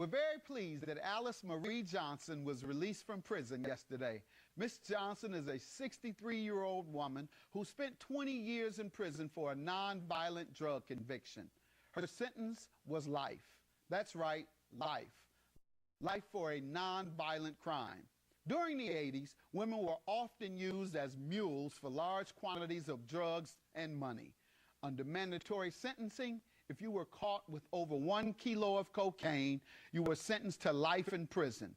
We're very pleased that Alice Marie Johnson was released from prison yesterday. Miss Johnson is a 63-year-old woman who spent 20 years in prison for a nonviolent drug conviction. Her sentence was life. That's right, life. Life for a nonviolent crime. During the 80s, women were often used as mules for large quantities of drugs and money. Under mandatory sentencing, if you were caught with over 1 kilo of cocaine, you were sentenced to life in prison.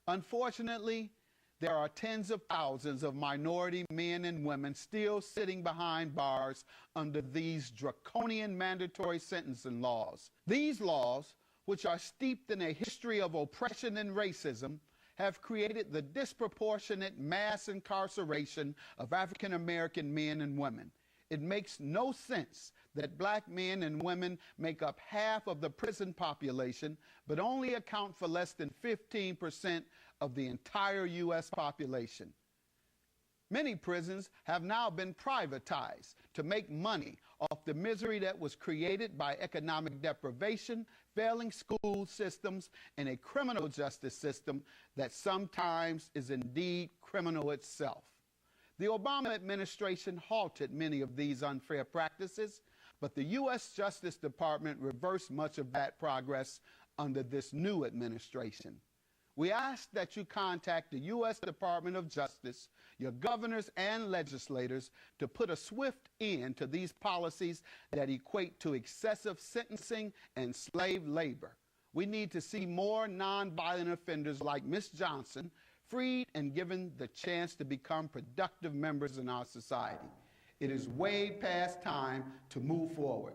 Unfortunately, there are tens of thousands of minority men and women still sitting behind bars under these draconian mandatory sentencing laws. These laws, which are steeped in a history of oppression and racism, have created the disproportionate mass incarceration of African American men and women. It makes no sense that black men and women make up half of the prison population, but only account for less than 15% of the entire U.S. population. Many prisons have now been privatized to make money off the misery that was created by economic deprivation, failing school systems, and a criminal justice system that sometimes is indeed criminal itself. The Obama administration halted many of these unfair practices, but the U.S. Justice Department reversed much of that progress under this new administration. We ask that you contact the U.S. Department of Justice, your governors and legislators to put a swift end to these policies that equate to excessive sentencing and slave labor. We need to see more nonviolent offenders like Ms. Johnson freed and given the chance to become productive members in our society. It is way past time to move forward.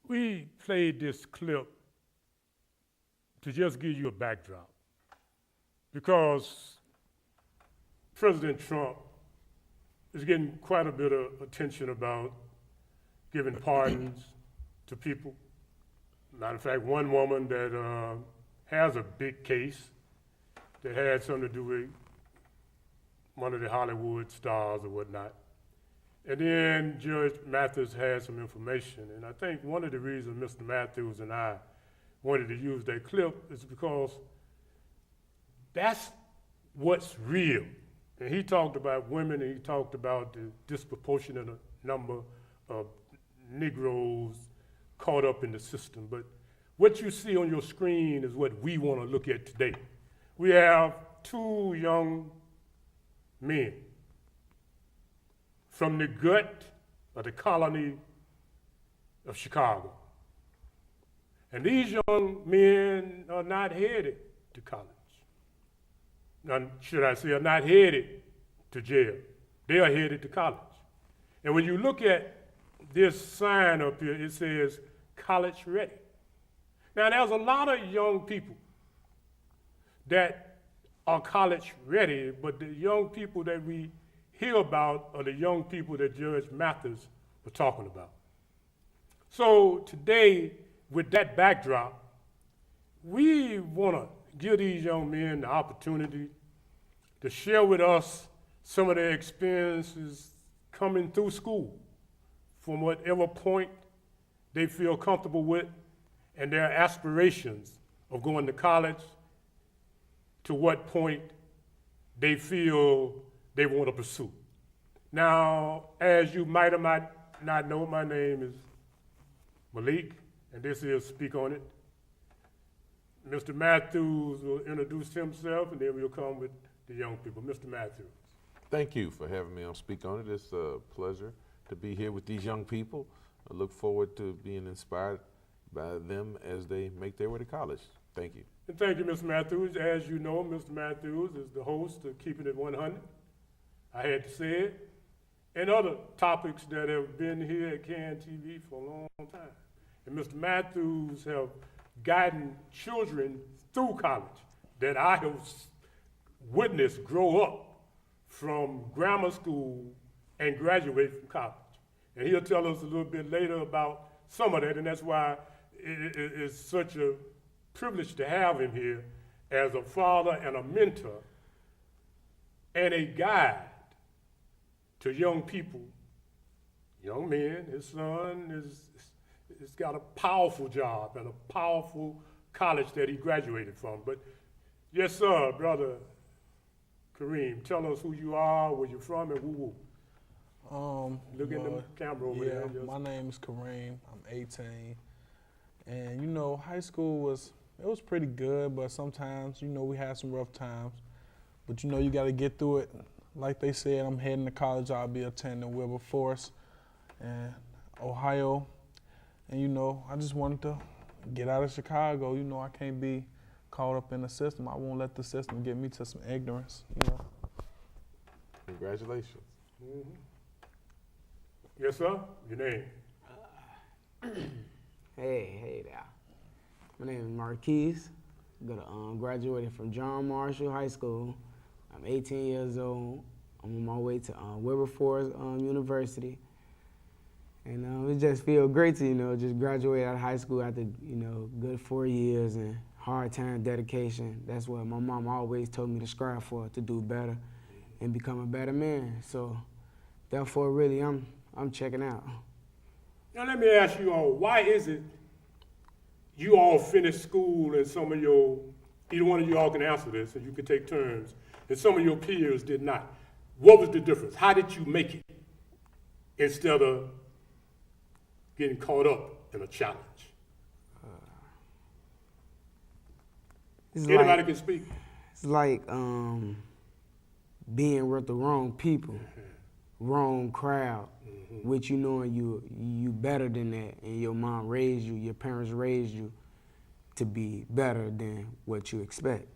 We played this clip to just give you a backdrop because President Trump is getting quite a bit of attention about giving pardons to people. Matter of fact, one woman that has a big case that had something to do with one of the Hollywood stars or whatnot. And then Judge Mathis had some information, and I think one of the reasons Mr. Matthews and I wanted to use that clip is because that's what's real. And he talked about women, and he talked about the disproportionate number of Negroes caught up in the system. But what you see on your screen is what we want to look at today. We have two young men from the gut of the colony of Chicago. And these young men are not headed to college. Now, should I say, are not headed to jail. They are headed to college. And when you look at this sign up here, it says college ready. Now, there's a lot of young people that are college ready, but the young people that we hear about are the young people that Judge Mathis was talking about. So today, with that backdrop, we want to give these young men the opportunity to share with us some of their experiences coming through school from whatever point they feel comfortable with and their aspirations of going to college to what point they feel they want to pursue. Now, as you might or might not know, my name is Maalik, and this is Speak On It. Mr. Matthews will introduce himself, and then we'll come with the young people. Mr. Matthews. Thank you for having me on Speak On It. It's a pleasure to be here with these young people. I look forward to being inspired by them as they make their way to college. Thank you. And thank you, Mr. Matthews. As you know, Mr. Matthews is the host of Keeping It 100. I had to say it. And other topics that have been here at CAN TV for a long time. And Mr. Matthews have guided children through college that I have witnessed grow up from grammar school and graduate from college. And he'll tell us a little bit later about some of that, and that's why it is such a privilege to have him here as a father and a mentor and a guide to young people, young men. His son has got a powerful job and a powerful college that he graduated from. But yes, sir, Brother Kareem, tell us who you are, where you're from, and woo-woo. Look in the camera over there. My name is Kareem. I'm 18. And, you know, high school was pretty good, but sometimes, you know, we had some rough times. But, you know, you got to get through it. Like they said, I'm heading to college. I'll be attending Wilberforce and Ohio. And, you know, I just wanted to get out of Chicago. You know, I can't be caught up in the system. I won't let the system get me to some ignorance, you know. Congratulations. Mm-hmm. Yes, sir. Your name? Hey there. My name is Marquise. Graduated from John Marshall High School. I'm 18 years old. I'm on my way to Wilberforce University. And it just feels great to, you know, just graduate out of high school after, you know, good 4 years and hard time, dedication. That's what my mom always told me to strive for, to do better and become a better man. So therefore, really, I'm checking out. Now let me ask you all, why is it you all finished school and some of your, either one of you all can answer this and you can take turns, and some of your peers did not? What was the difference? How did you make it instead of getting caught up in a challenge? Anybody can speak. It's like being with the wrong people, wrong crowd, which you know you better than that, and your mom raised you, your parents raised you to be better than what you expect.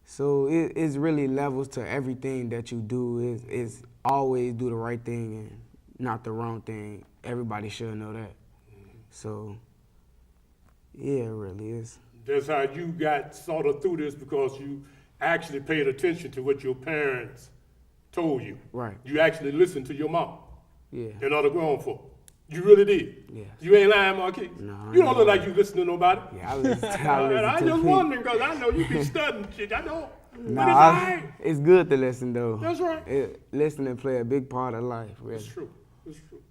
So it's really levels to everything that you do. Is always do the right thing and not the wrong thing. Everybody should know that. So yeah, it really is. That's how you got sort of through this, because you actually paid attention to what your parents told you. Right. You actually listened to your mom. Yeah. And other grown folk. You really did. Yeah. You ain't lying, Marquis. No, you don't look like you listen to nobody. Yeah, I listen I to just people. wondering, because I know you be studying shit. I know. Nah, But it's all right. it's good to listen though. That's right. Listening play a big part of life, really. It's true. It's true.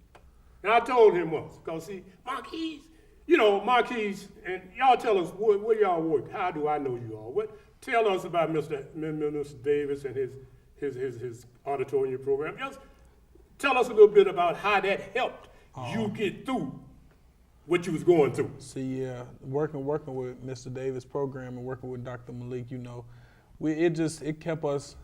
And I told him once, because see, Marquis, you know, Marquis, and y'all tell us where y'all work. How do I know you all? Tell us about Mr. Davis and his auditorium program. Just tell us a little bit about how that helped you get through what you was going through. See, working with Mr. Davis' program and working with Dr. Maalik, you know, it kept us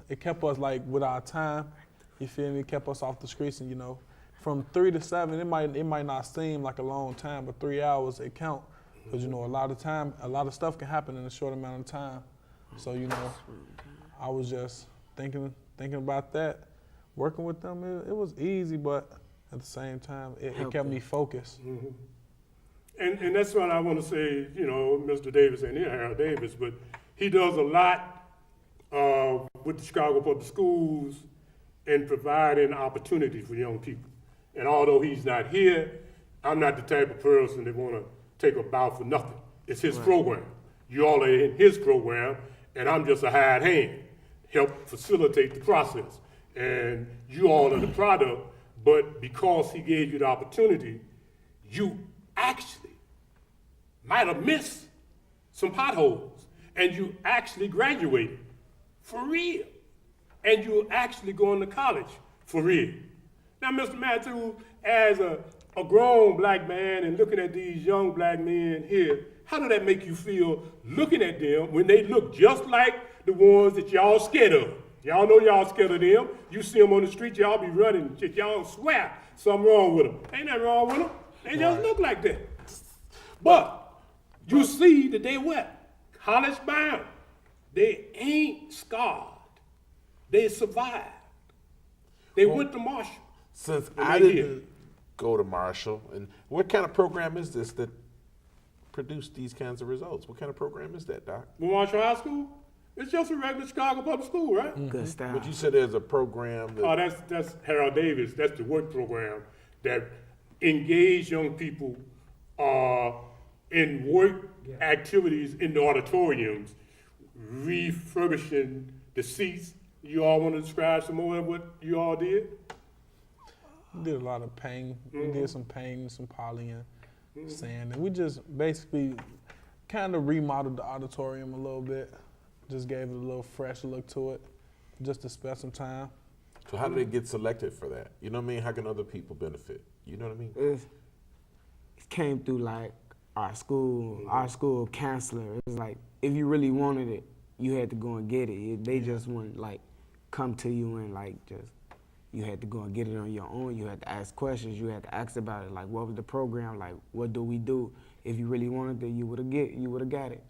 like with our time. You feel me? It kept us off the streets, and you know, from 3 to 7, it might not seem like a long time, but 3 hours it count, because you know a lot of stuff can happen in a short amount of time. So you know, I was just thinking about that. Working with them, it was easy, but at the same time, it kept me focused. Mm-hmm. And that's what I want to say, you know, Mr. Davis ain't here, Harold Davis, but he does a lot with the Chicago Public Schools in providing opportunity for young people. And although he's not here, I'm not the type of person that want to take a bow for nothing. It's his program. You all are in his program, and I'm just a hired hand, help facilitate the process. And you all are the product, but because he gave you the opportunity, you actually might have missed some potholes, and you actually graduated for real, and you're actually going to college for real. Now, Mr. Matthews, as a grown black man and looking at these young black men here, how does that make you feel looking at them when they look just like the ones that y'all scared of? Y'all know y'all scared of them. You see them on the street, y'all be running. Y'all swear something wrong with them. Ain't nothing wrong with them. They just look like that. But you see that they what? College bound. They ain't scarred. They survived. They went to Marshall. Since I didn't go to Marshall, and what kind of program is this that produced these kinds of results? What kind of program is that, Doc? Marshall High School? It's just a regular Chicago public school, right? Good style. But you said there's a program that... Oh, that's Harold Davis. That's the work program that engage young people in work activities in the auditoriums, refurbishing the seats, You all want to describe some more of what you all did? We did a lot of painting. We did some painting, some polying, sand, and we just basically kind of remodeled the auditorium a little bit. Just gave it a little fresh look to it, just to spend some time. So how do they get selected for that? You know what I mean? How can other people benefit? You know what I mean? It came through like our school counselor. It was like, if you really wanted it, you had to go and get it. They just wouldn't like come to you and like just, you had to go and get it on your own. You had to ask questions. You had to ask about it. Like, what was the program? Like, what do we do? If you really wanted it, you would have got it.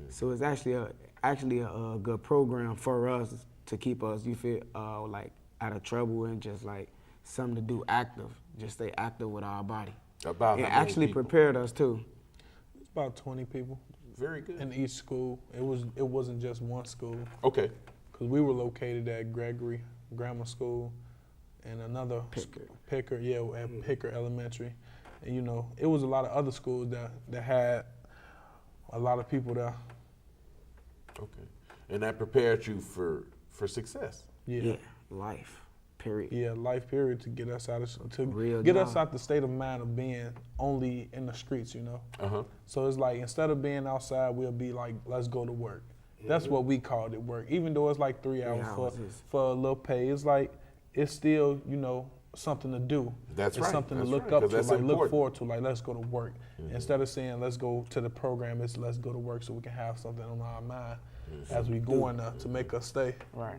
So it's actually a good program for us to keep us, you feel, like out of trouble and just like something to do active. Just stay active with our body. About It how many actually people? prepared us too. It's about 20 people Very good. in each school. It wasn't just one school, Okay. because we were located at Gregory Grammar School and another Picker, at Picker Elementary. And you know, it was a lot of other schools that had a lot of people there. Okay. And that prepared you for success. Yeah, life, period. Yeah, life period, to get us out of Real get us job. out the state of mind of being only in the streets, you know. Uh-huh. So it's like, instead of being outside, we'll be like, let's go to work. That's what we called it, work. Even though it's like 3 hours for a little pay, it's like, it's still, you know, something to do. That's it's right. something That's to look right, up 'cause to, that's like look important. forward to, like let's go to work. Instead of saying let's go to the program, it's let's go to work so we can have something on our mind as we going to make us stay. Right.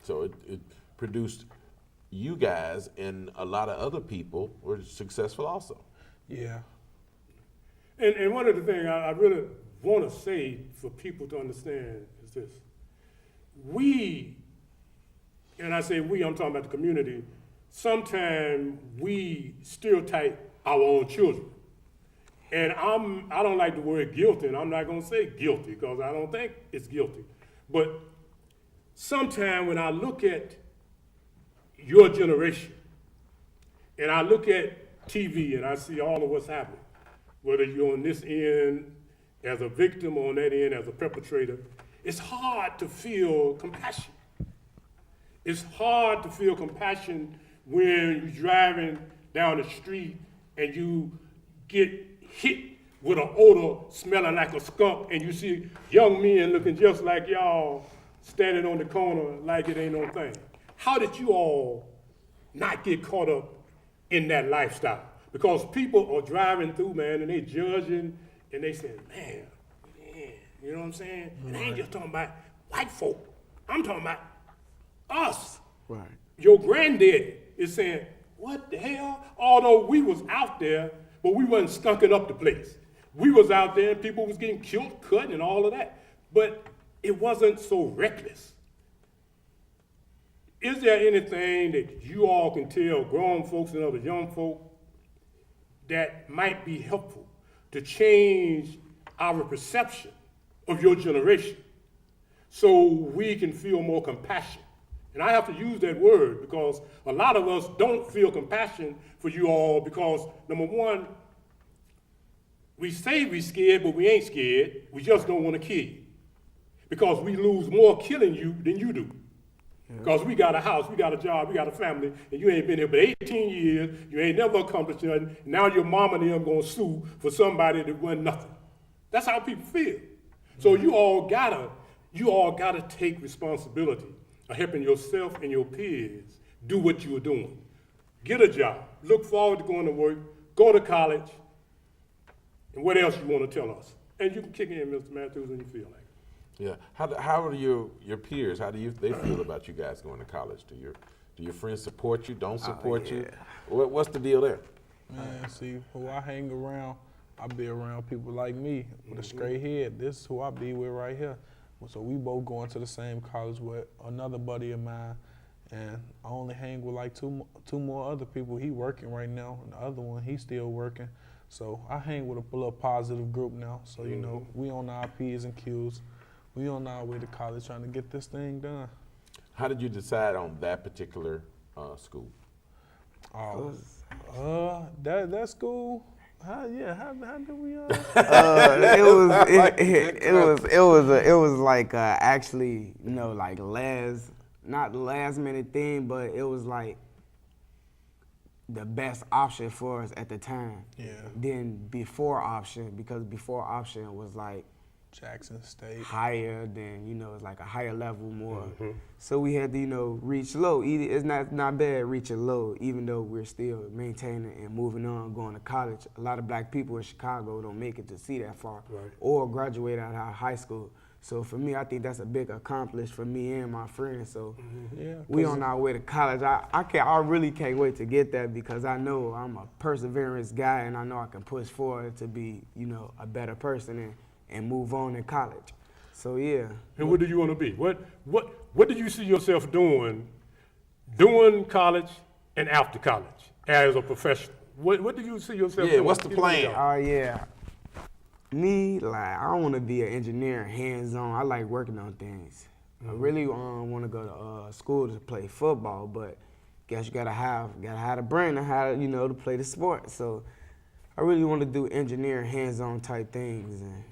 So it produced you guys, and a lot of other people were successful also. Yeah. And one of the things I really want to say for people to understand is this. We, and I say we, I'm talking about the community, sometimes we stereotype our own children. And I don't like the word guilty, and I'm not going to say guilty because I don't think it's guilty. But sometimes when I look at your generation, and I look at TV and I see all of what's happening, whether you're on this end as a victim or on that end as a perpetrator, it's hard to feel compassion. It's hard to feel compassion when you're driving down the street and you get hit with an odor smelling like a skunk, and you see young men looking just like y'all standing on the corner like it ain't no thing. How did you all not get caught up in that lifestyle? Because people are driving through, man, and they judging, and they saying, man, you know what I'm saying? And I ain't just talking about white folk. I'm talking about us. Right. Your granddaddy is saying, what the hell? Although we was out there, but we wasn't skunking up the place. We was out there and people was getting killed, cut, and all of that. But it wasn't so reckless. Is there anything that you all can tell grown folks and other young folk that might be helpful to change our perception of your generation so we can feel more compassion? And I have to use that word because a lot of us don't feel compassion for you all because, number one, we say we scared, but we ain't scared. We just don't want to kill you because we lose more killing you than you do. Because we got a house, we got a job, we got a family, and you ain't been here but 18 years, you ain't never accomplished nothing, now your mama and them gonna sue for somebody that wasn't nothing. That's how people feel. So you all gotta take responsibility of helping yourself and your peers do what you are doing. Get a job, look forward to going to work, go to college, and what else you wanna tell us? And you can kick in, Mr. Matthews, when you feel like it. Yeah. How are your peers? How do they feel about you guys going to college? Do your friends support you? Don't support you? What's the deal there? Man, see, who I hang around, I be around people like me with a straight head. This is who I be with right here. So we both going to the same college with another buddy of mine, and I only hang with like two more other people. He working right now, and the other one, he still working. So I hang with a little positive group now. So, you know, we on our P's and Q's. We on our way to college trying to get this thing done. How did you decide on that particular school? That school, How did we? It was like actually, you know, like not the last minute thing, but it was like the best option for us at the time. Yeah. Then before option, because before option was like Jackson State. higher than, you know, it's like a higher level more. So we had to, you know, reach low. It's not bad reaching low, even though we're still maintaining and moving on, going to college. A lot of black people in Chicago don't make it to see that far or graduate out of high school. So for me, I think that's a big accomplishment for me and my friends. So we on our way to college. I really can't wait to get that because I know I'm a perseverance guy and I know I can push forward to be, you know, a better person and move on in college. So yeah. And what do you want to be? What do you see yourself doing college and after college as a professional? What do you see yourself doing? Yeah, what's the plan? Oh yeah. Me, like, I want to be an engineer, hands-on. I like working on things. I really want to go to school to play football, but guess you gotta have the brain to how, you know, to play the sport. So I really want to do engineer, hands-on type things, and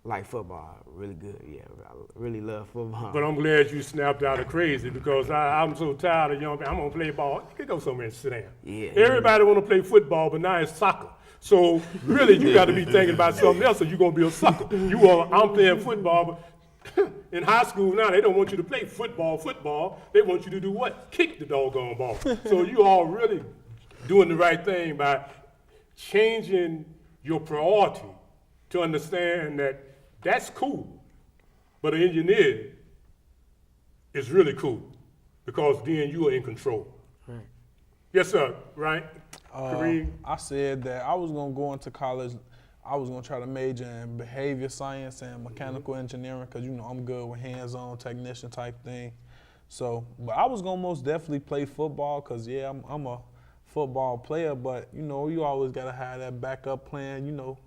like football, really good. Yeah, I really love football. But I'm glad you snapped out of crazy because I'm so tired of young people. I'm gonna play ball. You can go somewhere and sit down. Yeah. Everybody want to play football, but now it's soccer. So really, you got to be thinking about something else, or you're gonna be a sucker. I'm playing football, but in high school now they don't want you to play football. They want you to do what? Kick the doggone ball. So you all really doing the right thing by changing your priority to understand that that's cool, but an engineer is really cool because then you are in control. Right. Yes, sir. Right. Kareem? I said that I was gonna go into college. I was gonna try to major in behavior science and mechanical engineering because, you know, I'm good with hands-on technician type thing. So, but I was gonna most definitely play football because, yeah, I'm a football player. But, you know, you always gotta have that backup plan. You know,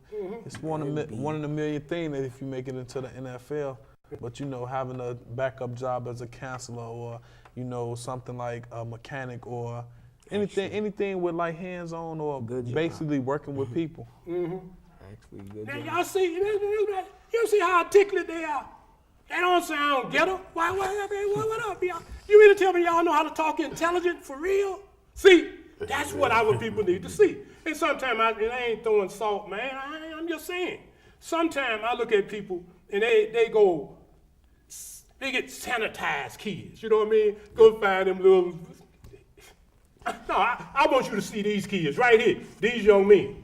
it's one in a million thing that if you make it into the NFL. But, you know, having a backup job as a counselor or, you know, something like a mechanic or anything with like hands-on or basically working with people. Actually, good Now job. y'all see, you see how articulate they are. They don't sound ghetto. What up, y'all? You mean to tell me y'all know how to talk intelligent for real? See, that's what our people need to see. And sometimes I ain't throwing salt, man. I'm just saying. Sometimes I look at people and they get sanitized kids. You know what I mean? Go find them little. No, I want you to see these kids right here. These young men.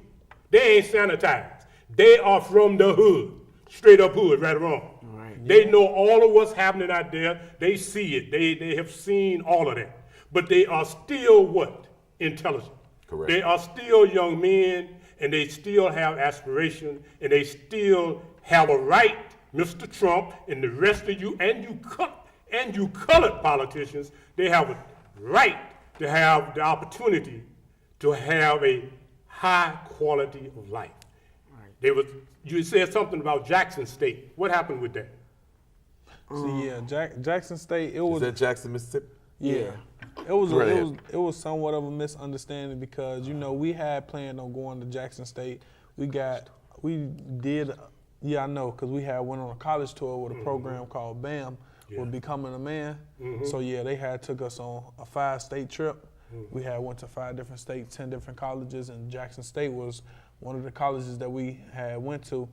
They ain't sanitized. They are from the hood. Straight up hood, right or wrong. Right. They know all of what's happening out there. They see it. They have seen all of that. But they are still what? Intelligent. Correct. They are still young men, and they still have aspiration, and they still have a right, Mr. Trump and the rest of you, and you colored politicians, they have a right to have the opportunity to have a high quality of life. Right. You said something about Jackson State. What happened with that? See, yeah, Jackson State. It was Is that Jackson, Mississippi? Yeah. It was somewhat of a misunderstanding because, you know, we had planned on going to Jackson State. I know, because we had went on a college tour with a program called BAM, with Becoming a Man. So yeah, they had took us on a 5-state trip. We had went to 5 different states, 10 different colleges, and Jackson State was one of the colleges that we had went to,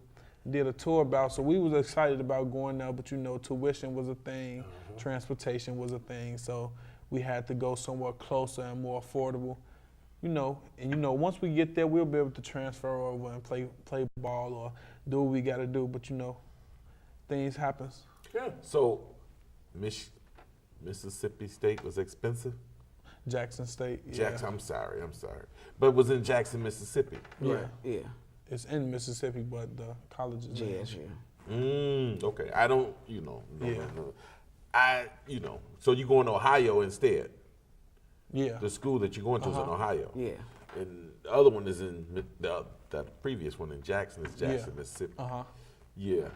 did a tour about. So we was excited about going there, but, you know, tuition was a thing, transportation was a thing. So we had to go somewhere closer and more affordable, you know. And, you know, once we get there, we'll be able to transfer over and play ball or do what we got to do. But, you know, things happen. Yeah. So, Mississippi State was expensive? Jackson State, yeah. I'm sorry. But it was in Jackson, Mississippi. Yeah. Yeah. It's in Mississippi, but the college is in Michigan. Okay. I don't, no. So you going to Ohio instead? Yeah. The school that you're going to is in Ohio. Yeah. And the other one is in the previous one in Jackson is Jackson, Mississippi. Yeah.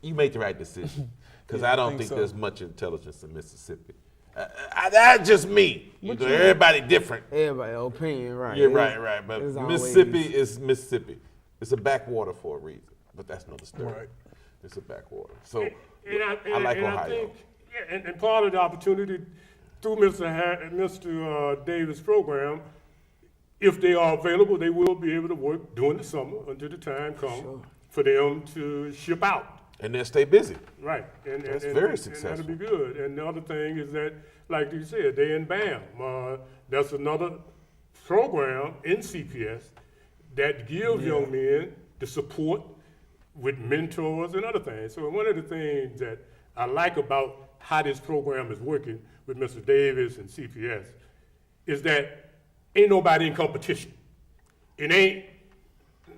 You made the right decision because I don't think so. there's much intelligence in Mississippi. That's just me. Everybody different. Everybody opinion, right? Yeah, right. But it's always- Mississippi is Mississippi. It's a backwater for a reason. But that's another story. Right. It's a backwater. So And I like Ohio. I think, and part of the opportunity through Mr. Davis' program, if they are available, they will be able to work during the summer until the time comes for them to ship out. And then stay busy. Right. And, That's and, very and successful. that'll be good. And the other thing is that, like you said, they in BAM. That's another program in CPS that gives young men the support with mentors and other things. So one of the things that I like about how this program is working with Mr. Davis and CPS is that ain't nobody in competition. It ain't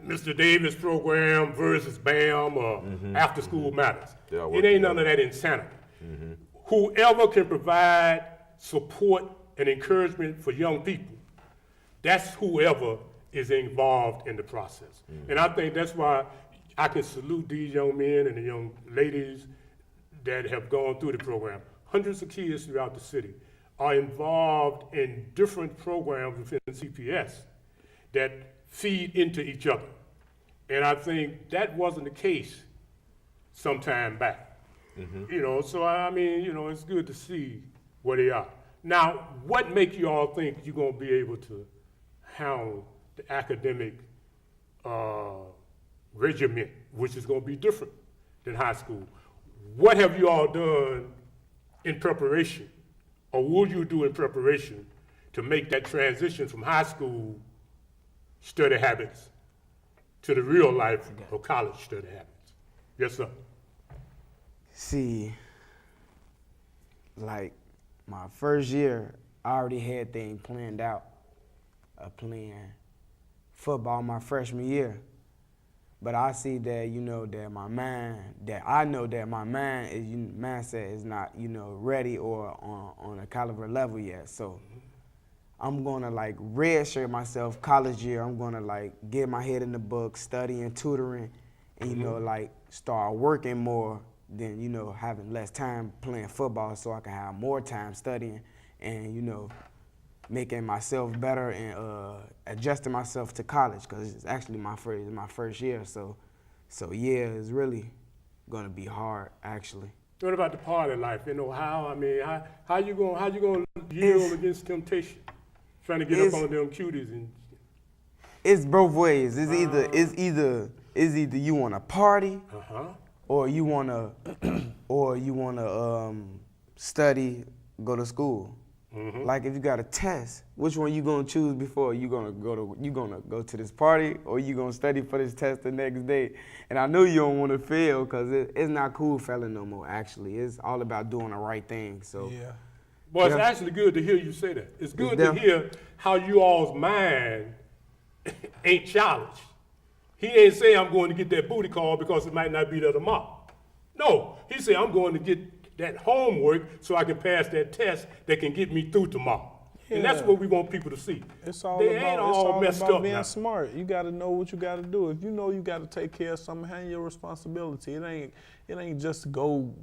Mr. Davis program versus BAM or After School Matters. They all It work ain't none of that insanity. Whoever can provide support and encouragement for young people, that's whoever is involved in the process. And I think that's why I can salute these young men and the young ladies that have gone through the program. Hundreds of kids throughout the city are involved in different programs within CPS that feed into each other. And I think that wasn't the case some time back. You know, so I mean, you know, it's good to see where they are. Now, what make you all think you're gonna be able to handle the academic regiment, which is gonna be different than high school? What have you all done in preparation, or will you do in preparation to make that transition from high school study habits to the real life of college study habits? Yes, sir. See, like my first year, I already had things planned out of playing football my freshman year. But I see that, you know, that my mind, that I know that my mind is, mindset is not, you know, ready or on a caliber level yet. So I'm gonna like redshirt myself college year. I'm gonna like get my head in the book, studying, tutoring, and you know, like start working more than, you know, having less time playing football, so I can have more time studying and, you know, making myself better and adjusting myself to college, because it's actually my first year. So yeah, it's really gonna be hard actually. What about the party life? You know, how you gonna yield against temptation? Trying to get up on them cuties and. It's both ways. It's either you wanna party, or you wanna study, go to school. Like if you got a test, which one you gonna choose before? You gonna go to this party, or you gonna study for this test the next day? And I know you don't want to fail, because it's not cool failing no more. Actually, it's all about doing the right thing. So Yeah. Well, it's actually good to hear you say that. It's good to hear how you all's mind ain't challenged. He ain't saying I'm going to get that booty call because it might not be there tomorrow. No, he said I'm going to get that homework so I can pass that test that can get me through tomorrow. And that's what we want people to see. It's all They about, ain't all messed about up being now. smart. You got to know what you got to do. If you know you got to take care of something, handle your responsibility. It ain't just go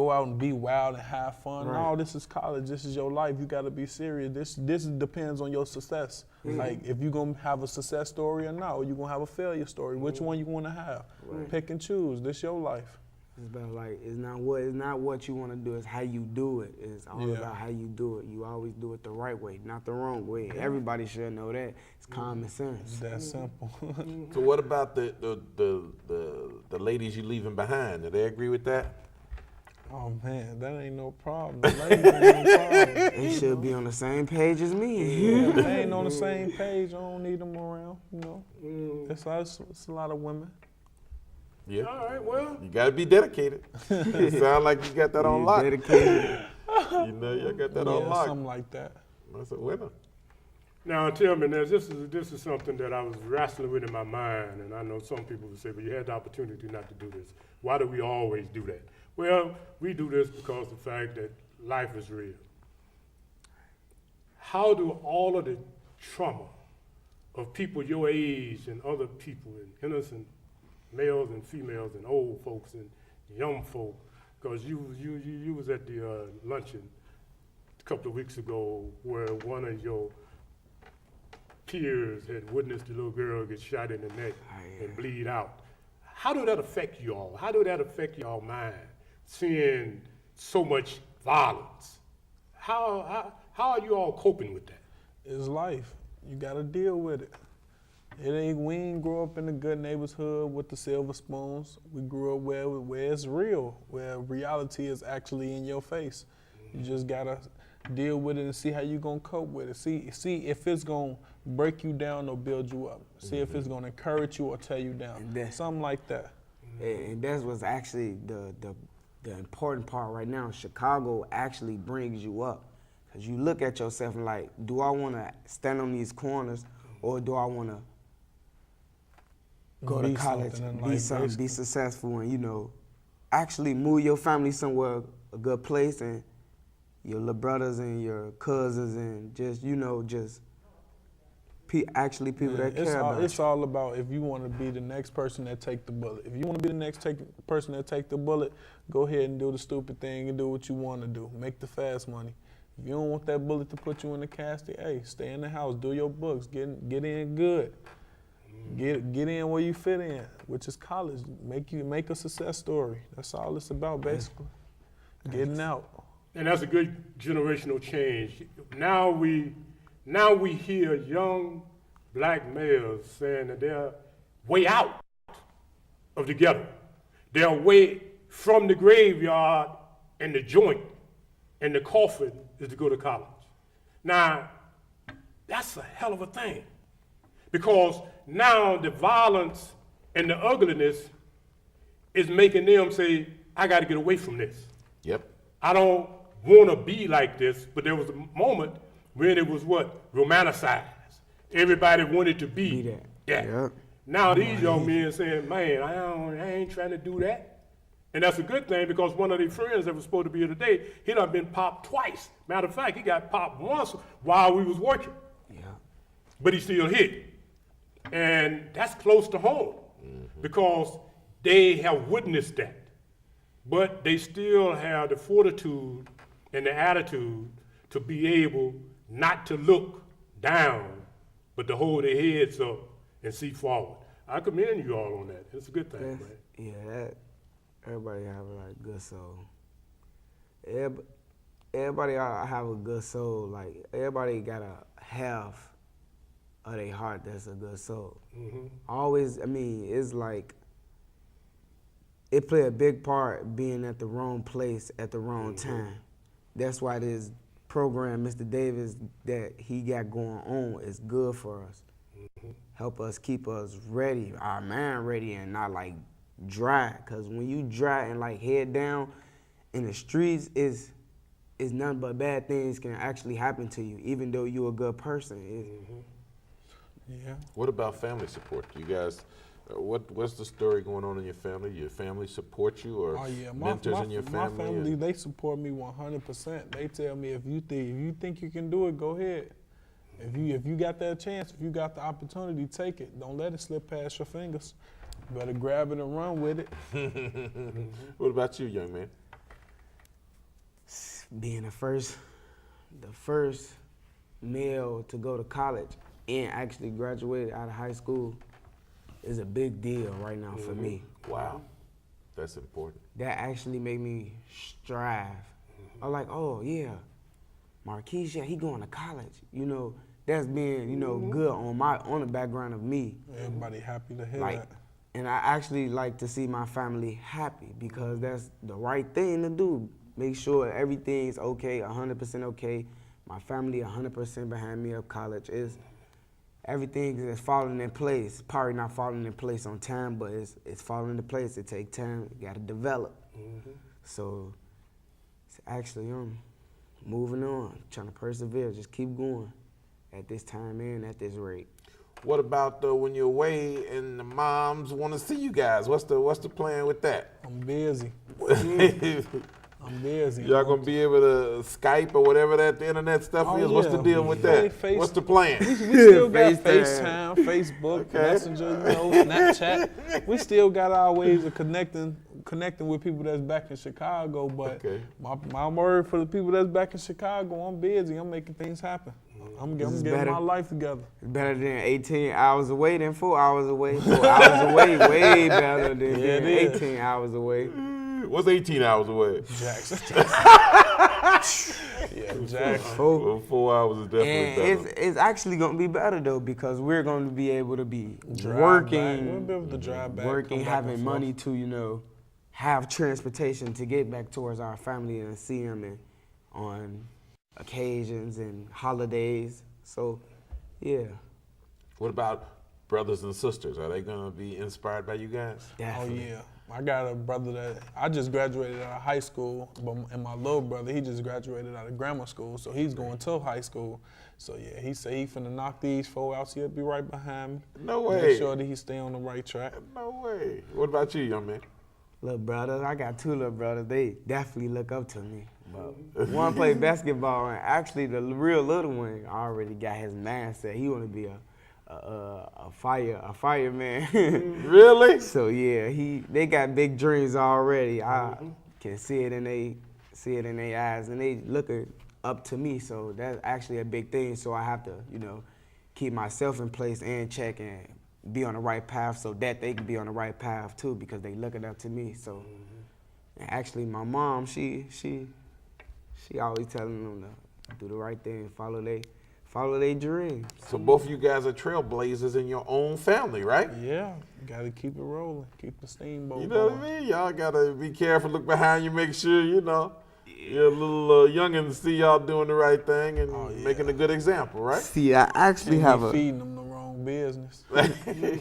out and be wild and have fun. Right. No, this is college. This is your life. You got to be serious. This depends on your success. Like if you're gonna have a success story or not, or you gonna have a failure story. Which one you want to have? Pick and choose. This your life. it's about like it's not what you want to do. It's how you do it. It's all about how you do it. You always do it the right way, not the wrong way. Everybody should know that. It's common sense. It's that simple. So what about the ladies you leaving behind? Do they agree with that? Oh man, that ain't no problem. The ladies ain't no problem. They should be on the same page as me. Yeah, if they ain't on the same page, I don't need them around. You know, it's a lot of women. Yeah. All right, well. You got to be dedicated. It sound like you got that on lock. Dedicated. You know, you got that on lock. Something like that. That's a winner. Now tell me, now, this is something that I was wrestling with in my mind, and I know some people would say, but you had the opportunity not to do this. Why do we always do that? Well, we do this because of the fact that life is real. How do all of the trauma of people your age and other people, and innocent males and females and old folks and young folk, because you was at the luncheon a couple of weeks ago where one of your peers had witnessed the little girl get shot in the neck and bleed out. How do that affect you all? How do that affect y'all mind, seeing so much violence? How are you all coping with that? It's life. You gotta deal with it. We ain't grow up in a good neighborhood with the silver spoons. We grew up where it's real, where reality is actually in your face. You just gotta deal with it and see how you gonna cope with it. See if it's gonna break you down or build you up. See if it's gonna encourage you or tear you down. Something like that. And that's what's actually the important part right now. Chicago actually brings you up. Because you look at yourself and like, do I want to stand on these corners or do I want to go to college, be something, be successful, and, you know, actually move your family somewhere, a good place, and your little brothers and your cousins and just, you know, just actually people that care about you. It's all about if you want to be the next person that take the bullet. If you want to be the next person that take the bullet, go ahead and do the stupid thing and do what you want to do. Make the fast money. If you don't want that bullet to put you in the casket, hey, stay in the house, do your books, get in good. Get in where you fit in, which is college. Make a success story. That's all it's about, basically. Getting out. And that's a good generational change. Now we hear young black males saying that they're way out of the ghetto. They're way from the graveyard and the joint and the coffin is to go to college. Now, that's a hell of a thing, because now the violence and the ugliness is making them say, I got to get away from this. Yep. I don't want to be like this, but there was a moment when it was romanticized. Everybody wanted to be that. Yeah. Yep. Now these young men saying, man, I ain't trying to do that. And that's a good thing, because one of their friends that was supposed to be here today, he done been popped twice. Matter of fact, he got popped once while we was working. Yeah. But he still hit. And that's close to home, because they have witnessed that. But they still have the fortitude and the attitude to be able not to look down, but to hold their heads up and see forward. I commend you all on that. It's a good thing, man. Yeah, everybody have a good soul. Everybody have a good soul. Like, everybody got a half of their heart that's a good soul. Always, I mean, it's like, it play a big part being at the wrong place at the wrong time. That's why this program, Mr. Davis, that he got going on is good for us. Help us keep us ready, our mind ready, and not like dry. Cause when you dry and like head down in the streets, is nothing but bad things can actually happen to you, even though you're a good person. Yeah. What about family support? You guys, what's the story going on in your family? Your family support you, or mentors in your family? My family, they support me 100%. They tell me, if you think you can do it, go ahead. If you got that chance, if you got the opportunity, take it. Don't let it slip past your fingers. You better grab it and run with it. What about you, young man? Being the first male to go to college and actually graduated out of high school is a big deal right now for me. Wow, that's important. That actually made me strive. I'm like, oh yeah, Marquise, yeah, he going to college. You know, that's being, you know, good on the background of me. Everybody happy to hear that. And I actually like to see my family happy, because that's the right thing to do. Make sure everything's okay, 100% okay. My family 100% behind me of college. Everything is falling in place. Probably not falling in place on time, but it's falling into place. It takes time. You got to develop. So it's actually moving on, trying to persevere, just keep going at this time and at this rate. What about when you're away and the moms want to see you guys? What's the plan with that? I'm busy. I'm busy. Y'all gonna be able to Skype or whatever that the internet stuff is? Yeah. What's the deal with that? What's the plan? We still got FaceTime, Facebook, Messenger, Snapchat. We still got our ways of connecting connecting with people that's back in Chicago, but Okay. my word for the people that's back in Chicago, I'm busy. I'm making things happen. I'm getting my life together. Better than 18 hours away than 4 hours away. 4 hours away, way better than being 18 hours away. What's 18 hours away? Jackson. Yeah, Jackson. Well, 4 hours is definitely And better. it's actually going to be better, though, because we're going to be able to be We'll working, be able to drive back, working, come back and having forth. money to, have transportation to get back towards our family and see them and on occasions and holidays. So, yeah. What about brothers and sisters? Are they going to be inspired by you guys? Oh Definitely. yeah, I got a brother that I just graduated out of high school, and my little brother, he just graduated out of grammar school, so he's going to high school. So yeah, he said he finna knock these 4 out, so he'll be right behind me. No way. Make sure that he stay on the right track. No way. What about you, young man? Little brothers, I got 2 little brothers. They definitely look up to me. But one play basketball, and actually the real little one already got his mindset. He want to be a fireman. Really? So yeah, they got big dreams already. I can see it in their eyes, and they looking up to me. So that's actually a big thing. So I have to, keep myself in place and check and be on the right path so that they can be on the right path too, because they looking up to me. So and actually, my mom, she always telling them to do the right thing, follow their dreams. So both of you guys are trailblazers in your own family, right? Yeah, gotta keep it rolling, keep the steamboat You know going. what I mean? Y'all gotta be careful, look behind you, make sure, your little youngins see y'all doing the right thing and making a good example, right? See, I actually Can't have be a feeding them the wrong business.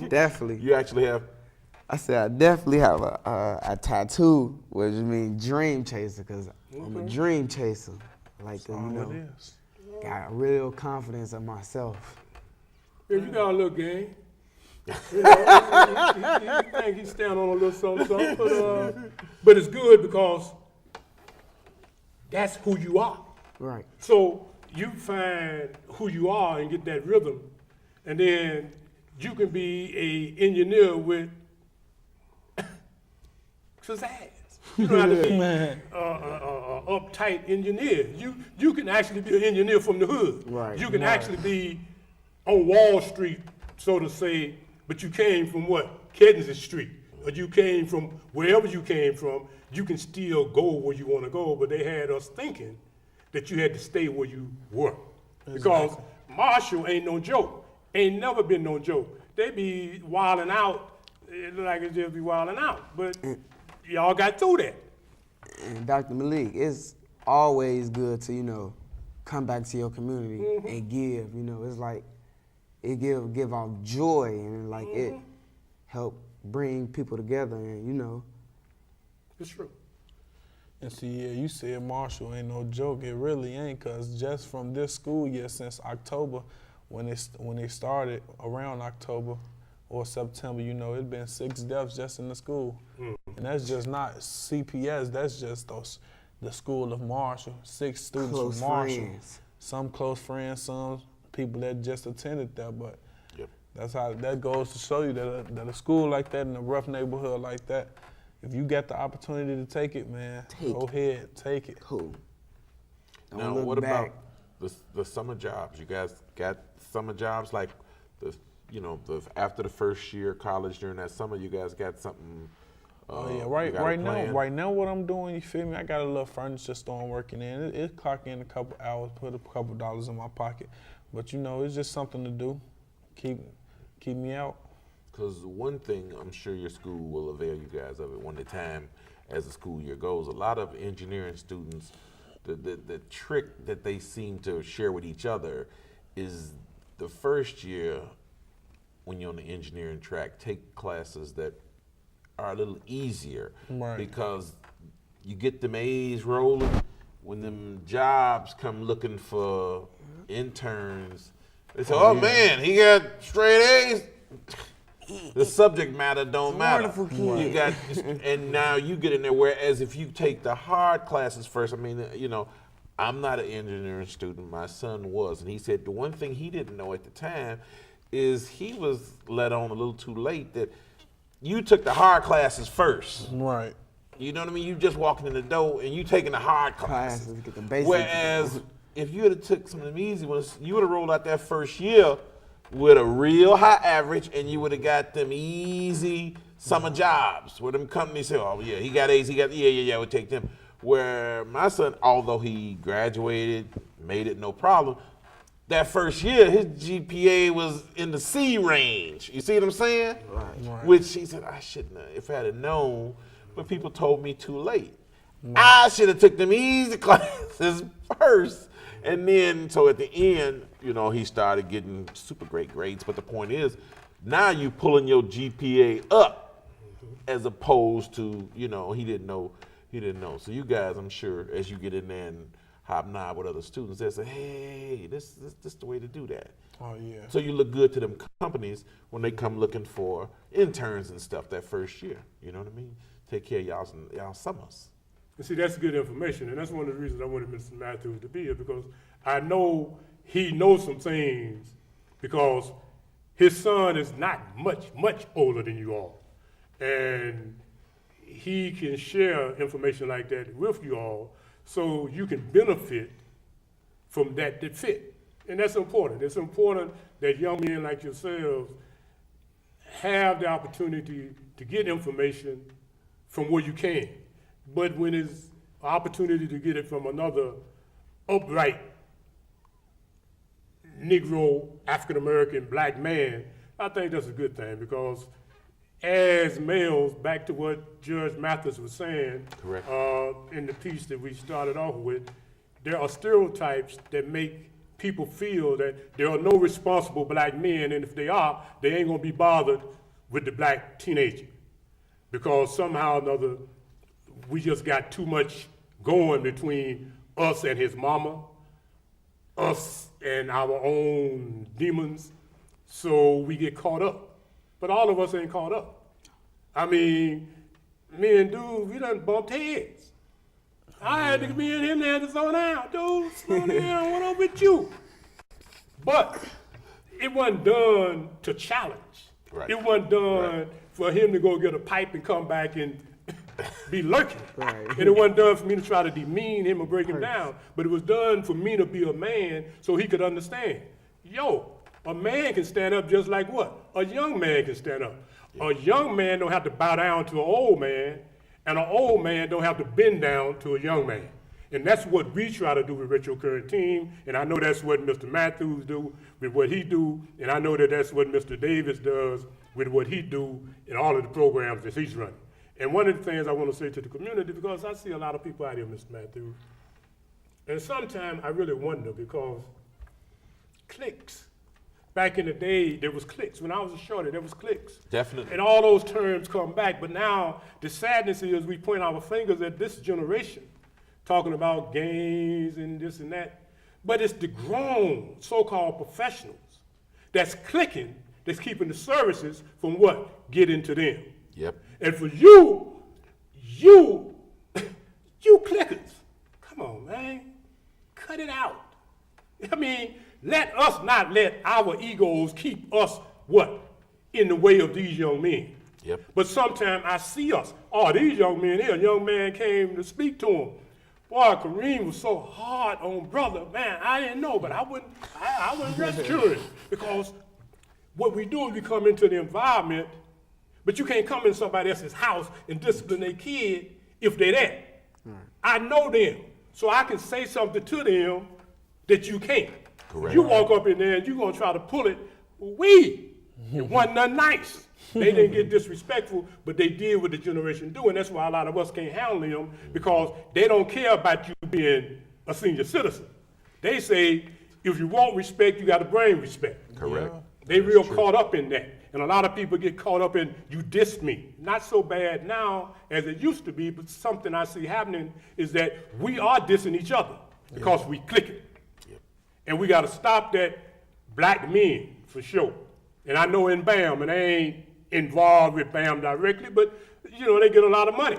definitely. You actually have, I said I definitely have a tattoo, which means dream chaser, because I'm a dream chaser. I like to, All it is. got real confidence in myself. Yeah, you got a little game. He think he's standing on a little something, but it's good because that's who you are. Right. So you find who you are and get that rhythm, and then you can be a engineer with pizzazz. You don't have to be uptight engineer. You can actually be an engineer from the hood. Right. You can actually be on Wall Street, so to say, but you came from what? Kensington Street. Or you came from wherever you came from, you can still go where you want to go, but they had us thinking that you had to stay where you were. Because Marshall ain't no joke. Ain't never been no joke. They be wilding out, it look like it just be wilding out. But y'all got through that. And Dr. Maalik, it's always good to, come back to your community and give. It's like it give off joy and like it help bring people together and It's true. And see, yeah, you said Marshall ain't no joke. It really ain't, because just from this school year since October, when it started around October or September, it's been 6 deaths just in the school. And that's just not CPS, that's just the school of Marshall. 6 students close from Marshall. friends. Some close friends, some people that just attended there, but Yep. that's how that goes to show you that a school like that in a rough neighborhood like that, if you got the opportunity to take it, man, go ahead, take it. Cool. Don't now look what back. about the summer jobs? You guys got summer jobs like after the first year of college during that summer, you guys got something? Oh yeah, you right got a plan? right now what I'm doing, you feel me? I got a little furniture store I'm working in. It clock in a couple hours, put a couple dollars in my pocket. But it's just something to do. Keep me out. Because one thing I'm sure your school will avail you guys of it when the time as the school year goes. A lot of engineering students, the trick that they seem to share with each other is the first year when you're on the engineering track, take classes that are a little easier. Right. Because you get them A's rolling. When them jobs come looking for interns, they say, oh man, he got straight A's. The subject matter don't matter. Wonderful kid. You got, and now you get in there. Whereas if you take the hard classes first, I'm not an engineering student. My son was, and he said the one thing he didn't know at the time is he was let on a little too late that you took the hard classes first. Right. You know what I mean? You just walking in the door and you taking the hard classes. Classes, get the basics. Whereas if you would have took some of them easy ones, you would have rolled out that first year with a real high average, and you would have got them easy summer jobs where them companies say, oh yeah, he got A's, we'll take them. Where my son, although he graduated, made it no problem, that first year his GPA was in the C range. You see what I'm saying? Right. Which he said, I shouldn't have, if I had known, but people told me too late. I should have took them easy classes first. And then, so at the end, you know, he started getting super great grades. But the point is, now you pulling your GPA up as opposed to, you know, he didn't know. So you guys, I'm sure, as you get in there and hobnob with other students, they say, hey, this is the way to do that. Oh, yeah. So you look good to them companies when they come looking for interns and stuff that first year. You know what I mean? Take care of y'all summers. And see, that's good information, and that's one of the reasons I wanted Mr. Matthews to be here, because I know he knows some things, because his son is not much older than you all. And he can share information like that with you all so you can benefit from that fit. And that's important. It's important that young men like yourselves have the opportunity to get information from where you can. But when it's an opportunity to get it from another upright Negro, African-American, black man, I think that's a good thing, because as males, back to what Judge Mathis was saying, Correct. In the piece that we started off with, there are stereotypes that make people feel that there are no responsible black men, and if they are, they ain't gonna be bothered with the black teenager, because somehow or another, we just got too much going between us and his mama, us and our own demons, so we get caught up. But all of us ain't caught up. I mean, me and dude, we done bumped heads. I had to be in him there to slow down. Dude, slow down, what up with you? But it wasn't done to challenge. Right. It wasn't done for him to go get a pipe and come back and be lurking. Right. And it wasn't done for me to try to demean him or break him down, but it was done for me to be a man so he could understand. Yo, a man can stand up just like what? A young man can stand up. A young man don't have to bow down to an old man, and an old man don't have to bend down to a young man. And that's what we try to do with Retro Current Team, and I know that's what Mr. Matthews do with what he do, and I know that that's what Mr. Davis does with what he do in all of the programs that he's running. And one of the things I want to say to the community, because I see a lot of people out here, Mr. Matthews, and sometimes I really wonder, because cliques. Back in the day, there was cliques. When I was a shorty, there was cliques. Definitely. And all those terms come back. But now, the sadness is we point our fingers at this generation, talking about gangs and this and that. But it's the grown so-called professionals that's clicking, that's keeping the services from what? Getting to them. Yep. And for you clickers, come on, man, cut it out. I mean, let us not let our egos keep us, what, in the way of these young men. Yep. But sometimes I see us, oh, these young men here, a young man came to speak to him. Boy, Kareem was so hard on brother, man, I didn't know, but I wouldn't rest curious, because what we do is we come into the environment, but you can't come in somebody else's house and discipline their kid if they're there. Right. I know them, so I can say something to them that you can't. Correct. You walk up in there and you're gonna try to pull it. It wasn't nothing nice. They didn't get disrespectful, but they did what the generation do, and that's why a lot of us can't handle them, because they don't care about you being a senior citizen. They say, if you want respect, you gotta bring respect. Correct. They real caught up in that. And a lot of people get caught up in, you dissed me. Not so bad now as it used to be, but something I see happening is that we are dissing each other because we click it. And we gotta stop that black men, for sure. And I know in BAM, and I ain't involved with BAM directly, but you know, they get a lot of money.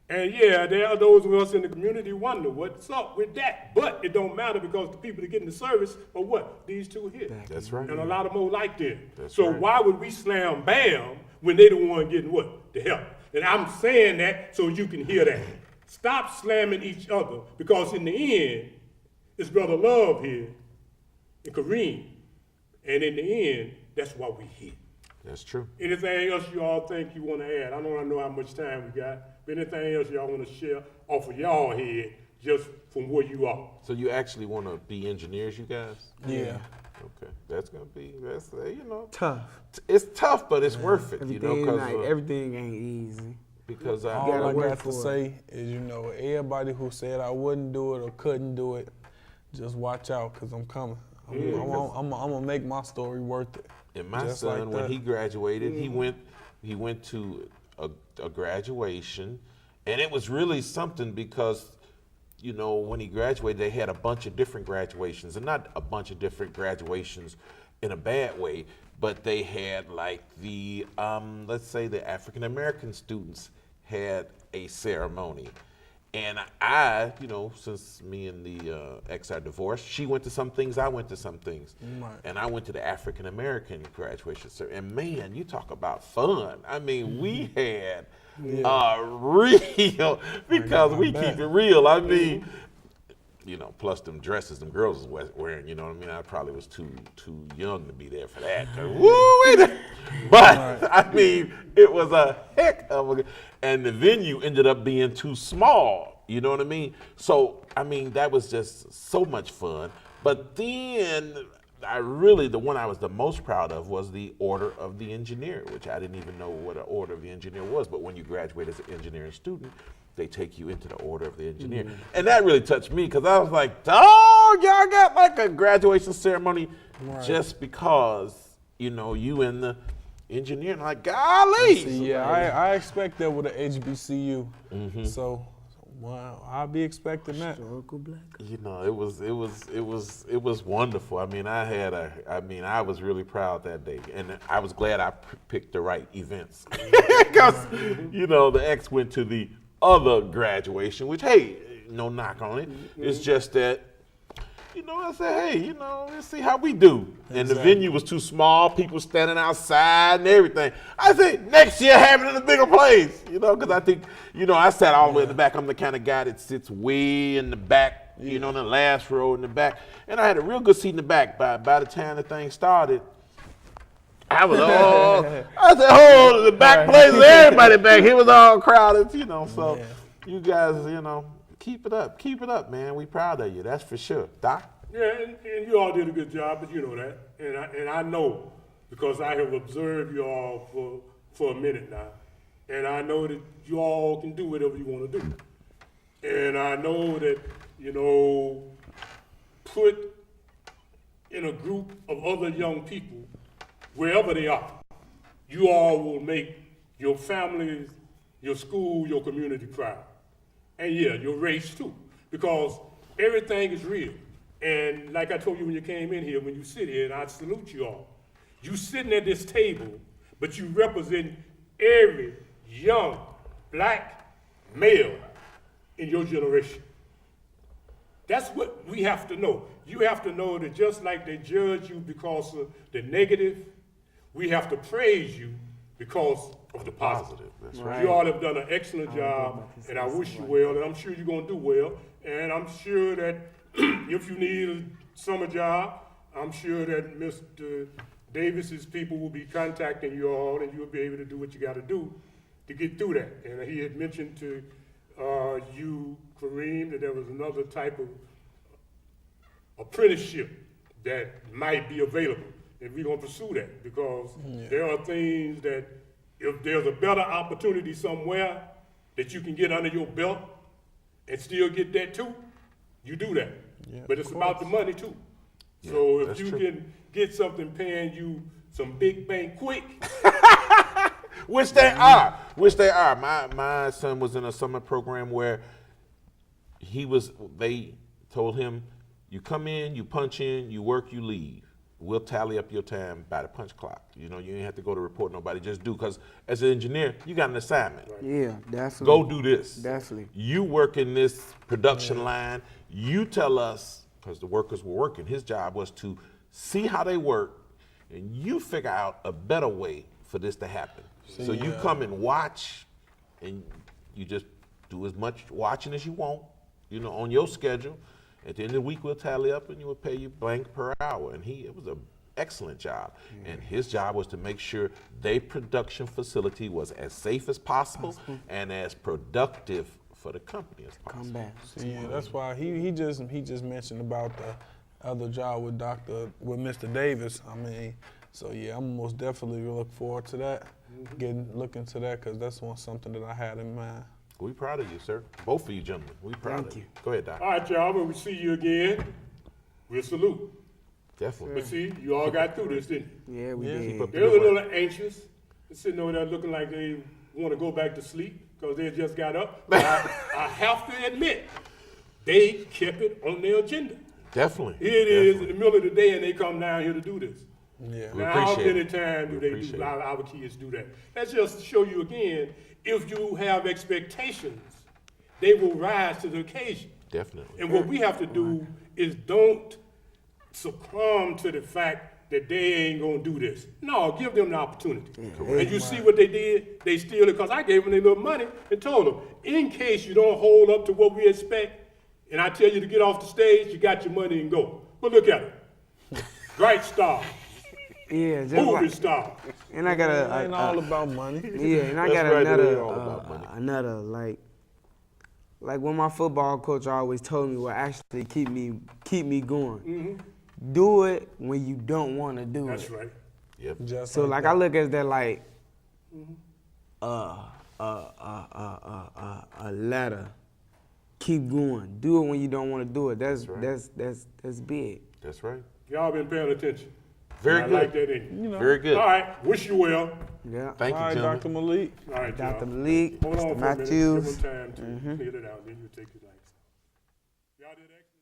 And yeah, there are those of us in the community wonder what's up with that. But it don't matter, because the people that get in the service are what? These two here. That's right. And a lot of more like them. That's so right. why would we slam BAM when they the one getting what? The help. And I'm saying that so you can hear that. Stop slamming each other, because in the end, it's Brother Love here and Kareem. And in the end, that's why we here. That's true. Anything else you all think you want to add? I don't know how much time we got, but anything else y'all want to share off of y'all head just from where you are? So you actually want to be engineers, you guys? Yeah. Okay, that's gonna be Tough. It's tough, but it's worth it, you know, Everything ain't easy. because All I work got to for say is, everybody who said I wouldn't do it or couldn't do it, just watch out, because I'm coming. I'm gonna make my story worth it. And my Just son, like when that. he graduated, he went to a graduation, and it was really something because, when he graduated, they had a bunch of different graduations, and not a bunch of different graduations in a bad way, but they had like the, let's say the African American students had a ceremony. And I, since me and the ex are divorced, she went to some things, I went to some things. Right. And I went to the African American graduation ceremony. And man, you talk about fun. I mean, we had real, because we keep it real. I mean, plus them dresses them girls was wearing, I probably was too young to be there for that. But I mean, it was a heck of a, and the venue ended up being too small. You know what I mean? So I mean, that was just so much fun. But then the one I was the most proud of was the Order of the Engineer, which I didn't even know what an Order of the Engineer was. But when you graduate as an engineering student, they take you into the Order of the Engineer. Mm-hmm. And that really touched me, because I was like, dog, y'all got like a graduation ceremony just because, you in the engineering. Like, golly. See, I expect that with an HBCU. Mm-hmm. So, wow, I'll be expecting that. Historical black. It was wonderful. I mean, I was really proud that day, and I was glad I picked the right events, because the ex went to the other graduation, which, hey, no knock on it. Mm-hmm. It's just that, I said, hey, let's see how we do. Exactly. And the venue was too small, people standing outside and everything. I said, next year have it in a bigger place, because I think, I sat all the way in the back. I'm the kind of guy that sits way in the back, in the last row in the back. And I had a real good seat in the back. By the time the thing started, I was all, I said, the back place, everybody back here was all crowded, so you guys, keep it up, man. We proud of you, that's for sure. Doc? Yeah, and you all did a good job, but you know that. And I know, because I have observed you all for a minute now. And I know that you all can do whatever you want to do. And I know that, put in a group of other young people, wherever they are, you all will make your families, your school, your community proud. And your race too, because everything is real. And like I told you when you came in here, when you sit here, and I salute you all, you sitting at this table, but you represent every young black male in your generation. That's what we have to know. You have to know that just like they judge you because of the negative, we have to praise you because of the positive. That's right. You all have done an excellent job, and I wish you well, and I'm sure you're going to do well. And I'm sure that if you need a summer job, I'm sure that Mr. Davis's people will be contacting you all, and you'll be able to do what you got to do to get through that. And he had mentioned to you, Kareem, that there was another type of apprenticeship that might be available. And we're going to pursue that, because there are things that if there's a better opportunity somewhere that you can get under your belt and still get that too, you do that. Yeah, but it's about the money too. Yeah, so if you can get something paying you some big bank quick. Which they are. My son was in a summer program where they told him, you come in, you punch in, you work, you leave. We'll tally up your time by the punch clock. You ain't have to go to report nobody, just do. Because as an engineer, you got an assignment. Right. Yeah, definitely. Go do this. Definitely. You work in this production line. You tell us, because the workers were working. His job was to see how they work, and you figure out a better way for this to happen. So you come and watch and you just do as much watching as you want, on your schedule. At the end of the week, we'll tally up and you will pay you blank per hour. And it was an excellent job. And his job was to make sure their production facility was as safe as possible and as productive for the company as possible. Come back. Yeah, that's why he just mentioned about the other job with Mr. Davis. I mean, so yeah, I'm most definitely look forward to that, look into that, because that's something that I had in mind. We proud of you, sir. Both of you gentlemen. We proud of you. Go ahead, Doc. All right, y'all, when we see you again, we'll salute. Definitely. But see, you all got through this, didn't you? Yeah, we Keep up did. They were a little anxious. They're sitting over there looking like they want to go back to sleep because they just got up. But I have to admit, they kept it on their agenda. Definitely. Here it is in the middle of the day and they come down here to do this. Yeah. We Now, how appreciate many it. times do We they appreciate do, it. our kids do that? That's just to show you again, if you have expectations, they will rise to the occasion. Definitely. And what we have to do is don't succumb to the fact that they ain't gonna do this. No, give them the opportunity. And you see what they did? They steal it because I gave them their little money and told them, in case you don't hold up to what we expect, and I tell you to get off the stage, you got your money and go. But look at it. Bright star, Yeah, just movie like, star. and I got It ain't all about money. yeah, and I That's got right, it another, ain't all about money. another like when my football coach always told me what actually keep me going. Do it when you don't want to do That's it. right. Yep. Just So like like I look at that like Mm-hmm. a ladder. Keep going. Do it when you don't want to do it. That's right. that's big. That's right. Y'all been paying attention. Very I good. like that in you. Very good. All right, wish you well. Yeah. Thank all you, right, gentlemen. Dr. Maalik. All right, y'all. Dr. Malik, Hold on Mr. for a minute. Matthews. Give them time to clear it out, then you take your lights. Y'all did excellent.